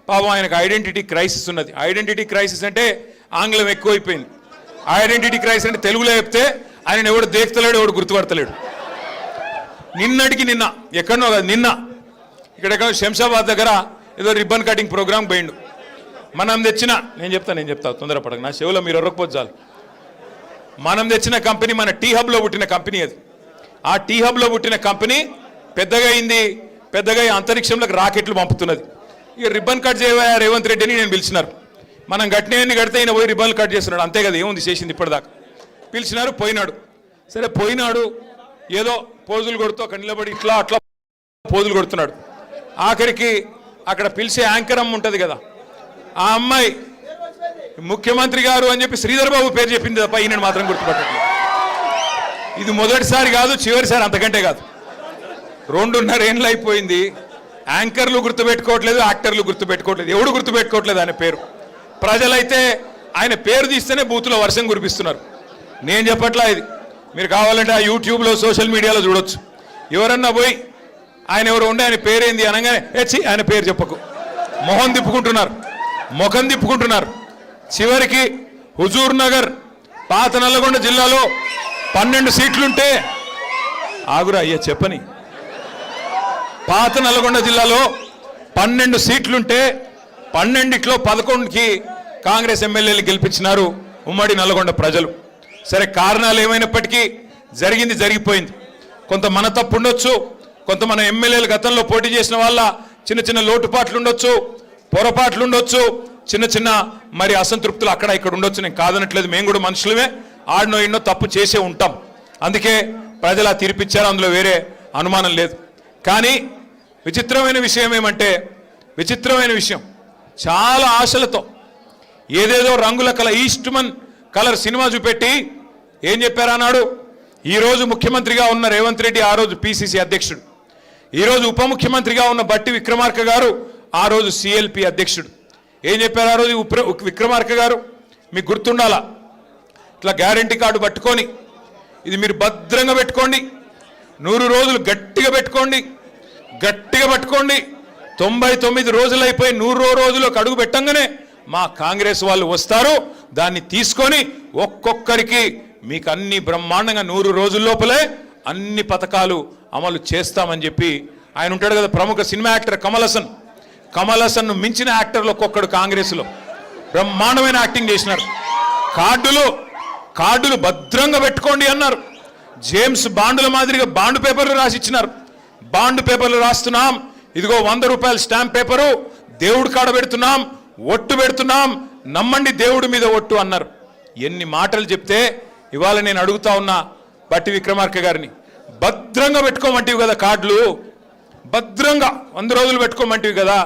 పాపం ఆయనకు identity crisis ఉన్నది. ఐడెంటిటీ క్రైసిస్ అంటే ఆంగ్లం ఎక్కువైపోయింది. ఐడెంటిటీ క్రైసిస్ అంటే తెలుగులో చెప్తే ఆయన ఎవడు దేక్తలేడు, ఎవడు గుర్తుపడతలేడు. నిన్నటికి నిన్న ఎక్కడనో కాదు, నిన్న ఇక్కడ శంషాబాద్ దగ్గర ఏదో రిబ్బన్ కటింగ్ ప్రోగ్రామ్ పోయిండు. మనం తెచ్చిన నేను చెప్తా తొందరపడక, నా చెవులో మీరు ఎర్రకపోతే చాలు. మనం తెచ్చిన కంపెనీ మన టీ హబ్లో పుట్టిన కంపెనీ అది. ఆ టీ హబ్లో పుట్టిన కంపెనీ పెద్దగా అయింది, పెద్దగా అంతరిక్షంలోకి రాకెట్లు పంపుతున్నది. ఇక రిబ్బన్ కట్ చేయవా రేవంత్ రెడ్డి అని నేను పిలిచినారు. మనం గట్టినవన్నీ కడితే ఈయన పోయి రిబ్బన్లు కట్ చేస్తున్నాడు, అంతే కదా, ఏముంది చేసింది ఇప్పటిదాకా. పిలిచినారు, పోయినాడు. సరే పోయినాడు, ఏదో పోజులు కొడుతూ అక్కడ నిలబడి ఇట్లా అట్లా పోజులు కొడుతున్నాడు. ఆఖరికి అక్కడ పిలిచే యాంకర్ అమ్మ ఉంటుంది కదా, ఆ అమ్మాయి ముఖ్యమంత్రి గారు అని చెప్పి శ్రీధర్ బాబు పేరు చెప్పింది తప్ప ఈయన మాత్రం గుర్తుపట్టట్లేదు. ఇది మొదటిసారి కాదు, చివరిసారి అంతకంటే కాదు. 2.5 ఏళ్ళు అయిపోయింది. యాంకర్లు గుర్తుపెట్టుకోవట్లేదు, యాక్టర్లు గుర్తుపెట్టుకోవట్లేదు, ఎవడు గుర్తుపెట్టుకోవట్లేదు ఆయన పేరు. ప్రజలైతే ఆయన పేరు తీస్తేనే బూతులో వర్షం కురిపిస్తున్నారు. నేను చెప్పట్లా ఇది, మీరు కావాలంటే ఆ యూట్యూబ్లో సోషల్ మీడియాలో చూడొచ్చు. ఎవరన్నా పోయి ఆయన ఎవరు ఉండే ఆయన పేరేంది అనగానే ఆయన పేరు చెప్పకు, ముఖం తిప్పుకుంటున్నారు. చివరికి హుజూర్ నగర్ పాత నల్లగొండ జిల్లాలో 12 సీట్లుంటే ఆగురా అయ్యా చెప్పని, పాత నల్లగొండ జిల్లాలో 12 సీట్లుంటే 12ట్లో 11కి కాంగ్రెస్ ఎమ్మెల్యేలు గెలిపించినారు ఉమ్మడి నల్లగొండ ప్రజలు. సరే, కారణాలు ఏమైనప్పటికీ జరిగింది జరిగిపోయింది. కొంత మన తప్పు ఉండొచ్చు, కొంత మన ఎమ్మెల్యేలు గతంలో పోటీ చేసిన వాళ్ళ చిన్న చిన్న లోటుపాట్లు ఉండొచ్చు, పొరపాట్లు ఉండొచ్చు, చిన్న చిన్న మరి అసంతృప్తులు అక్కడ ఇక్కడ ఉండొచ్చు. నేను కాదనట్లేదు, మేము కూడా మనుషులమే, ఆడినో ఎన్నో తప్పు చేసే ఉంటాం. అందుకే ప్రజలు ఆ తీర్పిచ్చారు, అందులో వేరే అనుమానం లేదు. కానీ విచిత్రమైన విషయం ఏమంటే, విచిత్రమైన విషయం, చాలా ఆశలతో ఏదేదో రంగుల ఈస్ట్మన్ కలర్ సినిమా చూపెట్టి ఏం చెప్పారు అన్నాడు. ఈరోజు ముఖ్యమంత్రిగా ఉన్న రేవంత్ రెడ్డి ఆ రోజు పిసిసి అధ్యక్షుడు, ఈరోజు ఉప ముఖ్యమంత్రిగా ఉన్న బట్టి విక్రమార్క గారు ఆ రోజు సిఎల్పి అధ్యక్షుడు. ఏం చెప్పారు ఆ రోజు విక్రమార్క గారు? మీకు గుర్తుండాలా, ఇట్లా గ్యారంటీ కార్డు పట్టుకొని ఇది మీరు భద్రంగా పెట్టుకోండి, 100 రోజులు గట్టిగా పెట్టుకోండి, 99 రోజులు అయిపోయి 100వ రోజులకు అడుగు పెట్టంగానే మా కాంగ్రెస్ వాళ్ళు వస్తారు, దాన్ని తీసుకొని ఒక్కొక్కరికి మీకు అన్ని బ్రహ్మాండంగా 100 రోజుల లోపలే అన్ని పథకాలు అమలు చేస్తామని చెప్పి ఆయన ఉంటాడు కదా, ప్రముఖ సినిమా యాక్టర్ కమల్ హాసన్ మించిన యాక్టర్లు ఒక్కొక్కడు కాంగ్రెస్లో బ్రహ్మాండమైన యాక్టింగ్ చేసినారు. కార్డులు భద్రంగా పెట్టుకోండి అన్నారు. జేమ్స్ బాండుల మాదిరిగా బాండ్ పేపర్లు రాసిచ్చినారు. బాండ్ పేపర్లు రాస్తున్నాం, ఇదిగో 100 రూపాయల స్టాంప్ పేపరు, దేవుడు కాడ పెడుతున్నాం, ఒట్టు పెడుతున్నాం, నమ్మండి దేవుడి మీద ఒట్టు అన్నారు. ఎన్ని మాటలు చెప్తే ఇవాళ నేను అడుగుతా ఉన్నా బట్టి విక్రమార్క గారిని, భద్రంగా పెట్టుకోమంటివి కదా కార్డులు, భద్రంగా 100 రోజులు పెట్టుకోమంటివి కదా,